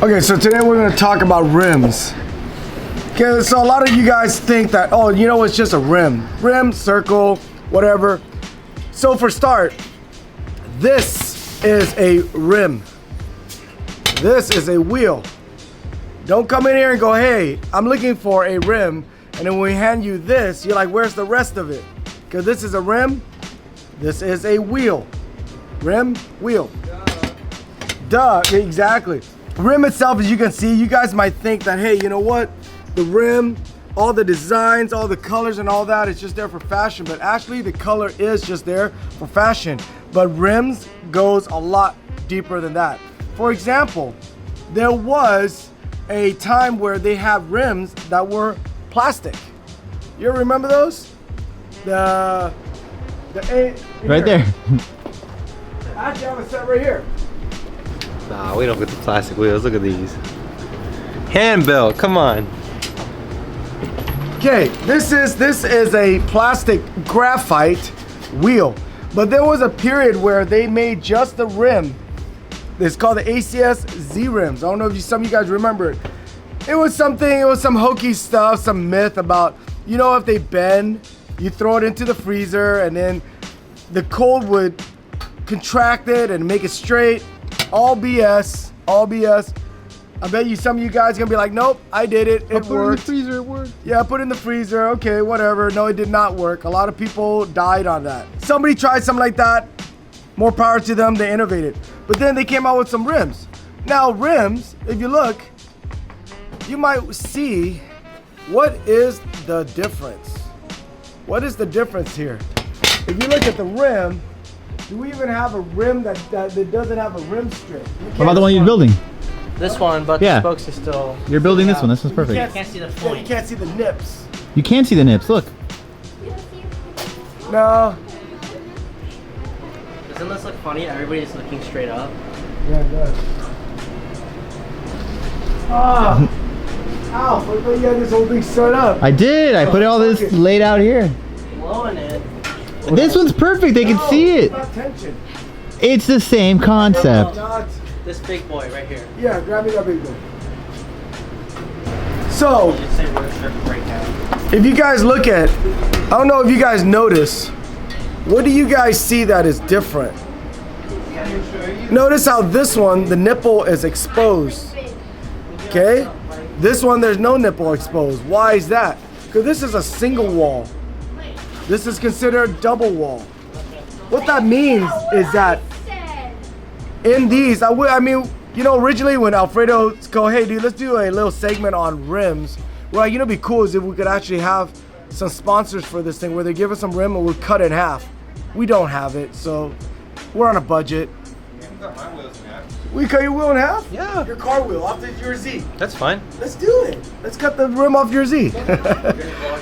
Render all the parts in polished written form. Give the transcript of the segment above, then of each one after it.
Okay, so today we're gonna talk about rims. Okay, so a lot of you guys think that, oh, you know, it's just a rim. Rim, circle, whatever. So for start, this is a rim. This is a wheel. Don't come in here and go, hey, I'm looking for a rim. And then when we hand you this, you're like, where's the rest of it? Because this is a rim, this is a wheel. Rim, wheel. Duh, exactly. Rim itself, as you can see, you guys might think that, hey, you know what? The rim, all the designs, all the colors and all that, it's just there for fashion. But actually the color is just there for fashion. But rims goes a lot deeper than that. For example, there was a time where they had rims that were plastic. You ever remember those? The right there. Actually, I have a set right here. Nah, we don't get the plastic wheels. Look at these. Handbell, come on. Okay, this is a plastic graphite wheel. But there was a period where they made just the rim. It's called the ACS Z rims. I don't know if some of you guys remember it. It was some hokey stuff, some myth about, you know, if they bend, you throw it into the freezer and then the cold would contract it and make it straight. All BS, all BS. I bet you some of you guys are gonna be like, nope, I did it, it worked. Put it in the freezer, it worked. Yeah, put it in the freezer, okay, whatever. No, it did not work. A lot of people died on that. Somebody tried something like that, more power to them, they innovated. But then they came out with some rims. Now rims, if you look, you might see, what is the difference? What is the difference here? If you look at the rim, do we even have a rim that doesn't have a rim strip? What about the one you're building? This one, but Yeah. the spokes are still... You're building this one. This one's You perfect. can't see the Yeah, point. you can't see the nips. You can see the nips. Look. No. Doesn't this look funny? Everybody's looking straight up. Yeah, it does. Ah. Ow, I thought you had this whole thing set up. I did. I put all this laid out here. Blowing it. This one's perfect. They can No, see it's it. not tension. It's the same concept. Not. This big boy right here. Yeah, grab me that big one. So, Just say where sharp breakout. if you guys look at, I don't know if you guys notice, what do you guys see that is different? Notice how this one, the nipple is exposed. Okay? This one, there's no nipple exposed. Why is that? Because this is a single wall. This is considered double wall. What that means is that in these, I mean, you know, originally when Alfredo go, hey dude, let's do a little segment on rims. Well, you know, it'd be cool is if we could actually have some sponsors for this thing where they give us some rim and we'll cut it in half. We don't have it, so we're on a budget. We cut your wheel in half? Yeah. Your car wheel off your Z. That's fine. Let's do it. Let's cut the rim off your Z.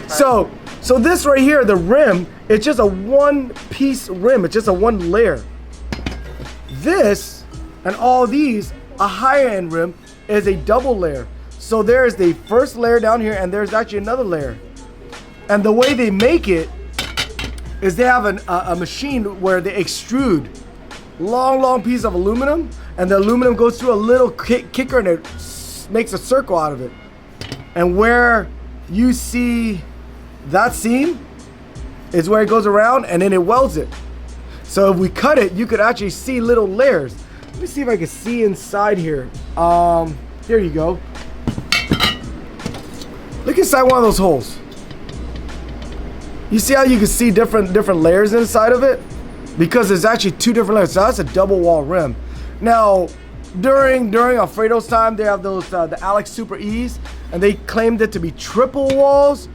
So this right here, the rim, it's just a one-piece rim. It's just a one layer. This and all these, a higher end rim, is a double layer. So there's the first layer down here and there's actually another layer. And the way they make it is they have a machine where they extrude long piece of aluminum, and the aluminum goes through a little kicker and it makes a circle out of it. And where you see that seam is where it goes around and then it welds it. So if we cut it, you could actually see little layers. Let me see if I can see inside here. There you go. Look inside one of those holes. You see how you can see different layers inside of it? Because there's actually two different layers. So that's a double wall rim. Now, during Alfredo's time, they have those the Alex Super E's, and they claimed it to be triple walls.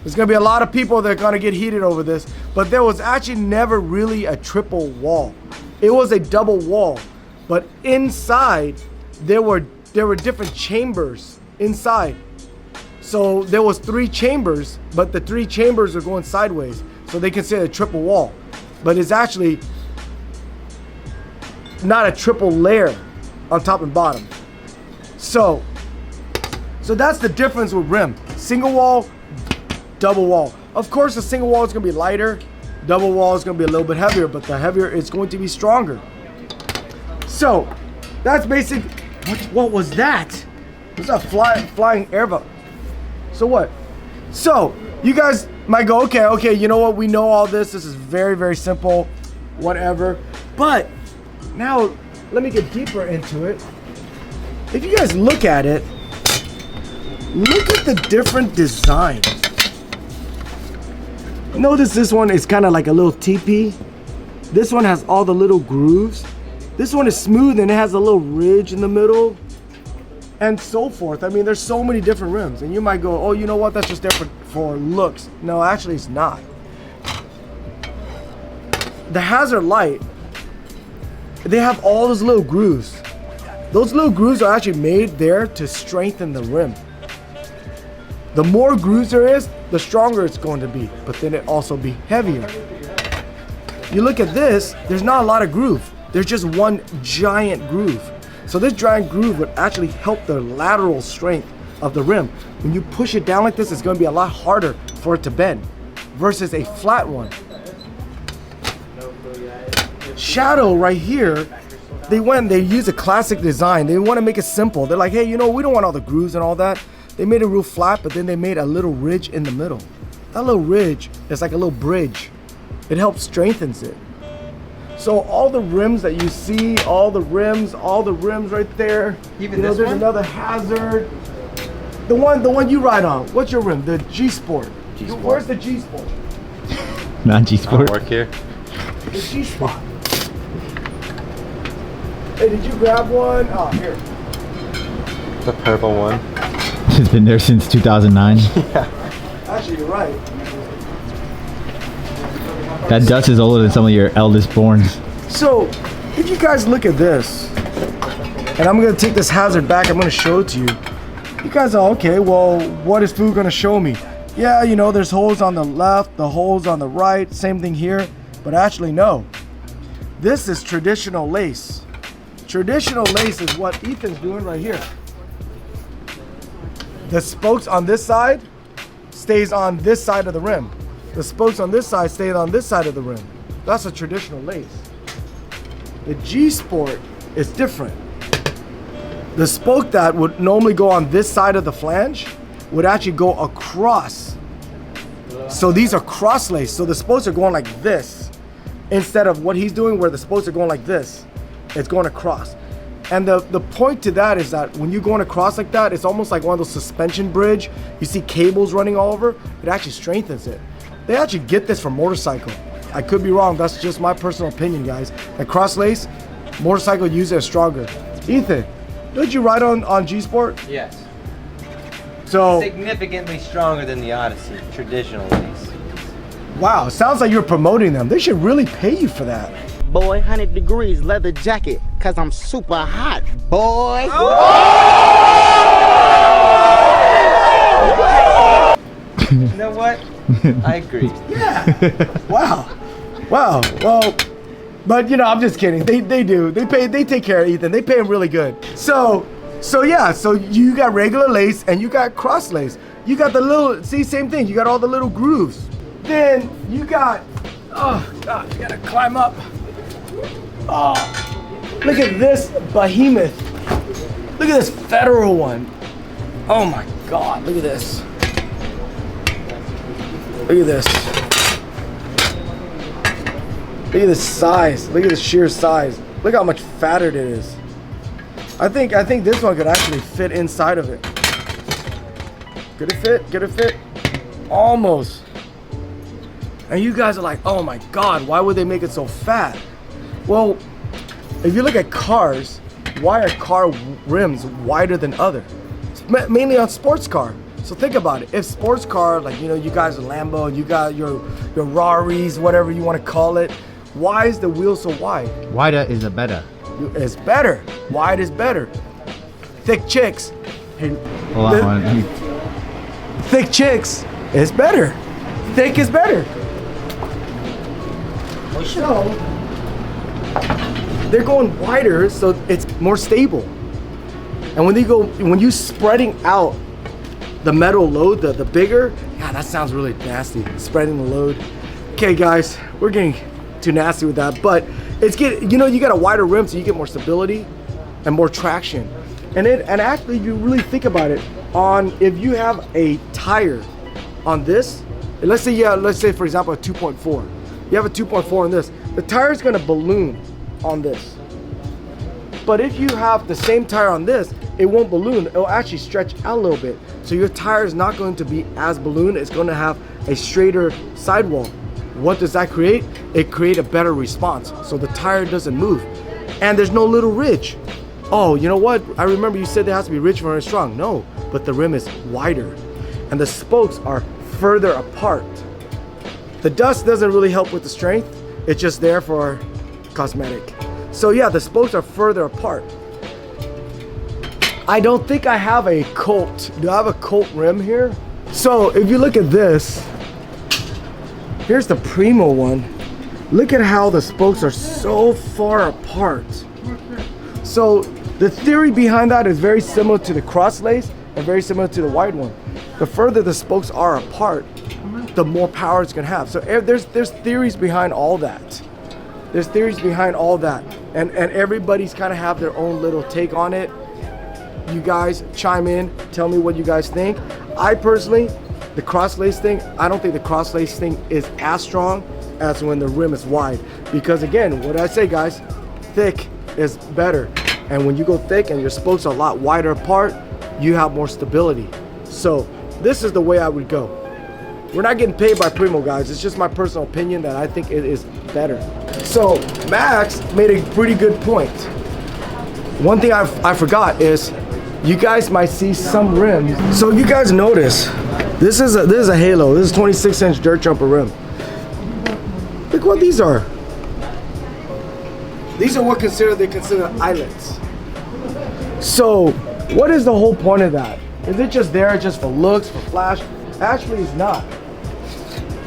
There's gonna be a lot of people that are gonna get heated over this, but there was actually never really a triple wall. It was a double wall, but inside there were different chambers inside. So there was 3 chambers, but the 3 chambers are going sideways, so they consider a triple wall. But it's actually not a triple layer on top and bottom. So that's the difference with rim. Single wall, double wall. Of course, a single wall is gonna be lighter. Double wall is gonna be a little bit heavier, but the heavier is going to be stronger. So that's basically What was that? Was that flying air ball? So what? So you guys might go, okay, you know what? We know all this. This is very, very simple, whatever. But now let me get deeper into it. If you guys look at it, look at the different designs. Notice this one is kind of like a little teepee. This one has all the little grooves. This one is smooth and it has a little ridge in the middle and so forth. I mean, there's so many different rims and you might go, oh, you know what? That's just different for looks. No, actually it's not. The hazard light, they have all those little grooves. Those little grooves are actually made there to strengthen the rim. The more grooves there is, the stronger it's going to be, but then it also be heavier. You look at this, there's not a lot of groove. There's just one giant groove. So this giant groove would actually help the lateral strength of the rim. When you push it down like this, it's going to be a lot harder for it to bend versus a flat one. Shadow right here, they use a classic design. They want to make it simple. They're like, hey, you know, we don't want all the grooves and all that. They made it real flat, but then they made a little ridge in the middle. That little ridge is like a little bridge. It helps strengthens it. So all the rims that you see, all the rims right there. Even you know, this there's one? another hazard. The one you ride on. What's your rim? The G Sport. G-Sport. Where's the G Sport? Not I G-Sport. work here. The G Spot. Hey, did you grab one? Oh, here. The purple one. It's been there since 2009. Actually, you're right. That dust is older than some of your eldest borns. So, if you guys look at this, and I'm gonna take this hazard back, I'm gonna show it to you. You guys are, okay, well, what is Phu gonna show me? Yeah, you know, there's holes on the left, the holes on the right, same thing here, but actually no. This is traditional lace. Traditional lace is what Ethan's doing right here. The spokes on this side stays on this side of the rim. The spokes on this side stay on this side of the rim. That's a traditional lace. The G Sport is different. The spoke that would normally go on this side of the flange would actually go across. So these are cross lace. So the spokes are going like this instead of what he's doing where the spokes are going like this. It's going across. And the point to that is that when you're going across like that, it's almost like one of those suspension bridge. You see cables running all over. It actually strengthens it. They actually get this from motorcycle. I could be wrong. That's just my personal opinion, guys. That cross lace, motorcycle use it stronger. Ethan, did you ride on G Sport? Yes. So Significantly stronger than the Odyssey, traditional lace. wow, sounds like you're promoting them. They should really pay you for that. Boy, 100 degrees leather jacket, cause I'm super hot, boy. You know what? I agree. Yeah. Wow. Wow. Well, but you know, I'm just kidding. They do. They take care of Ethan. They pay him really good. So yeah, so you got regular lace and you got cross lace. You got the little, see, same thing. You got all the little grooves. Then you got, oh God, you gotta climb up. Oh, look at this behemoth. Look at this federal one. Oh my God, look at this. Look at this. Look at this size. Look at the sheer size. Look how much fatter it is. I think this one could actually fit inside of it. Could it fit? Could it fit? Almost. And you guys are like, oh my God, why would they make it so fat? Well, if you look at cars, why are car rims wider than other? It's mainly on sports car. So think about it. If sports car, like, you know, you guys are Lambo, you got your Raris, whatever you want to call it, why is the wheel so wide? Wider is a better. It's better. Wide is better. Thick chicks. Hey, Hold on. thick chicks is better. Thick is better. So they're going wider, so it's more stable. And when you spreading out the metal load, the bigger, yeah, that sounds really nasty. Spreading the load. Okay, guys, we're getting too nasty with that, but you know, you got a wider rim, so you get more stability and more traction. And actually, you really think about it, if you have a tire on this, let's say for example a 2.4. You have a 2.4 on this. The tire is gonna balloon on this. But if you have the same tire on this, it won't balloon. It'll actually stretch out a little bit. So your tire is not going to be as ballooned. It's going to have a straighter sidewall. What does that create? It creates a better response. So the tire doesn't move. And there's no little ridge. Oh, you know what? I remember you said there has to be ridge very strong. No, but the rim is wider. And the spokes are further apart. The dust doesn't really help with the strength. It's just there for cosmetic. So yeah, the spokes are further apart. I don't think I have a Colt. Do I have a Colt rim here? So if you look at this, here's the Primo one. Look at how the spokes are so far apart. So the theory behind that is very similar to the cross lace and very similar to the wide one. The further the spokes are apart, the more power it's gonna have. So there's theories behind all that. There's theories behind all that. And everybody's kind of have their own little take on it. You guys chime in, tell me what you guys think. I personally, the cross lace thing, I don't think the cross lace thing is as strong as when the rim is wide. Because again, what did I say, guys? Thick is better. And when you go thick and your spokes are a lot wider apart, you have more stability. So this is the way I would go. We're not getting paid by Primo, guys. It's just my personal opinion that I think it is better. So Max made a pretty good point. One thing I forgot is you guys might see some rims. So you guys notice, this is a Halo. This is 26-inch dirt jumper rim. Look what these are. These are what they consider eyelets. So what is the whole point of that? Is it just there just for looks, for flash? Actually, it's not.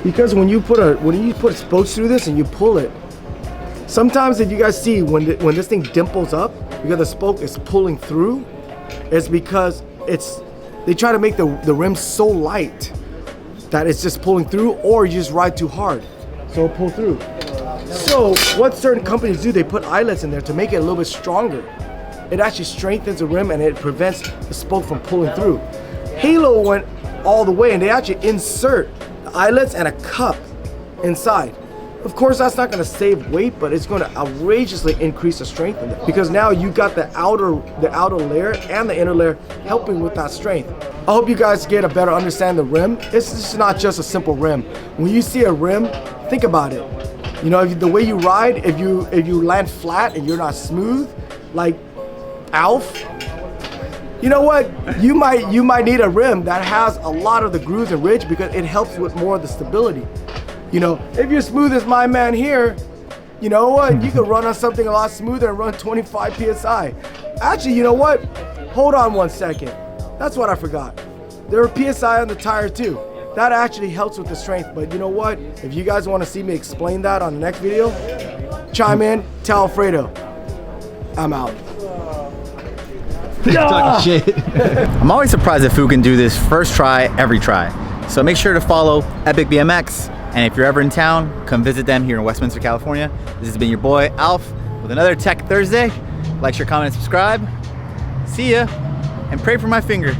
Because when you put spokes through this and you pull it, sometimes if you guys see when this thing dimples up because the spoke is pulling through, it's because they try to make the rim so light that it's just pulling through, or you just ride too hard, so it'll pull through. So what certain companies do, they put eyelets in there to make it a little bit stronger. It actually strengthens the rim and it prevents the spoke from pulling through. Halo went all the way and they actually insert the eyelets and a cup inside. Of course, that's not going to save weight, but it's going to outrageously increase the strength in it, because now you got the outer layer and the inner layer helping with that strength. I hope you guys get a better understanding of the rim. It's just not just a simple rim. When you see a rim, think about it. You know, the way you ride, if you land flat and you're not smooth, like Alf, you know what? You might need a rim that has a lot of the grooves and ridge, because it helps with more of the stability. You know, if you're smooth as my man here, you know what? You can run on something a lot smoother and run 25 PSI. Actually, you know what? Hold on one second. That's what I forgot. There are PSI on the tire too. That actually helps with the strength. But you know what? If you guys want to see me explain that on the next video, chime in, tell Alfredo. I'm out. Talking shit. I'm always surprised that Phu can do this first try, every try. So make sure to follow EPIC BMX. And if you're ever in town, come visit them here in Westminster, California. This has been your boy, Alf, with another Tech Thursday. Like, share, comment, and subscribe. See ya, and pray for my finger.